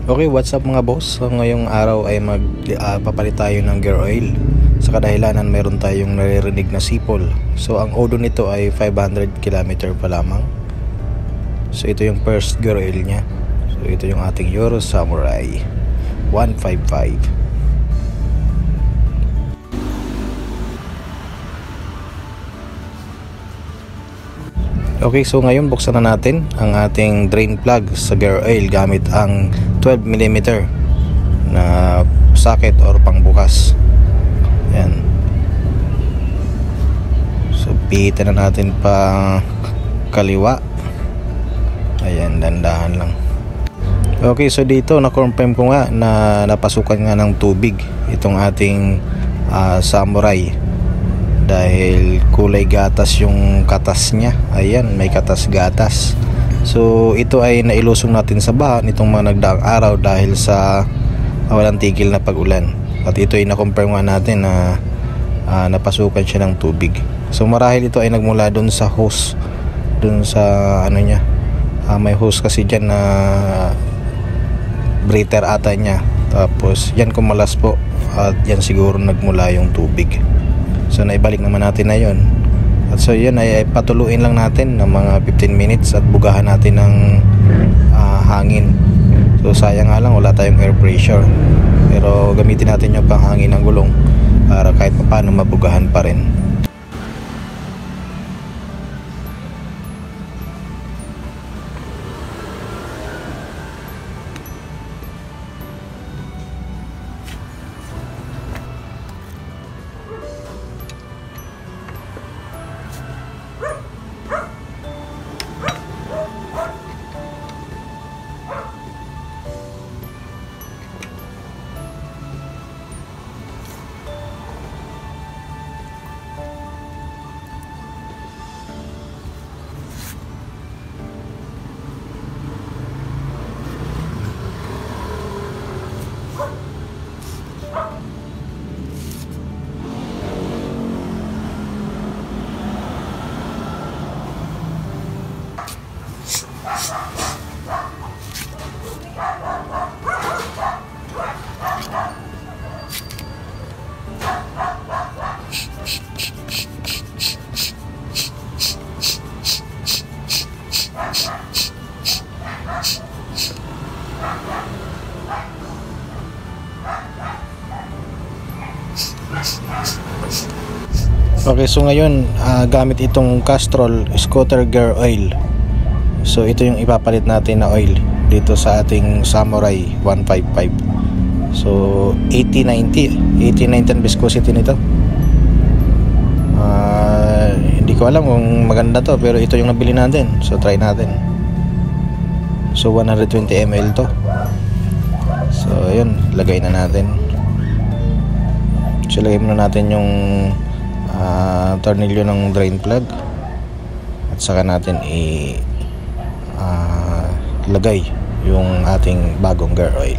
Okay, what's up mga boss? So ngayong araw ay magpapalit tayo ng gear oil. Sa kadahilanan mayroon tayong naririnig na sipol. So ang odo nito ay 500 km pa lamang. So ito yung first gear oil nya. So ito yung ating Euro Samurai 155. Okay, so ngayon buksan na natin ang ating drain plug sa gear oil gamit ang 12mm na socket or pangbukas. Ayan. So pihitin na natin pa kaliwa. Ayan, dandahan lang. Okay, so dito na-confirm ko nga na napasukan nga ng tubig itong ating Samurai. Dahil kulay gatas yung katas nya. Ayan, may katas gatas. So ito ay nailusong natin sa bahan itong mga nagdaang araw dahil sa walang tigil na pag-ulan. At ito ay na-confirm nga natin na napasukan siya ng tubig. So marahil ito ay nagmula dun sa hose, dun sa ano nya, may hose kasi dyan na breather ata nya. Tapos yan kumalas po at yan siguro nagmula yung tubig. So naibalik naman natin na yun. At so yun ay patuluin lang natin ng mga 15 minutes at bugahan natin ng hangin. So sayang nga lang wala tayong air pressure, pero gamitin natin yung panghangin ng gulong para kahit paano mabugahan pa rin. Okay, so ngayon gamit itong Castrol Scooter Gear Oil. So ito yung ipapalit natin na oil dito sa ating Samurai 155. So 80-90 ang viscosity nito. Hindi ko alam kung maganda to, pero ito yung nabili natin. So try natin. So 120 ml to. So ayun, lagay na natin. So lagay muna natin yung tornilyo ng drain plug at saka natin lagay yung ating bagong gear oil.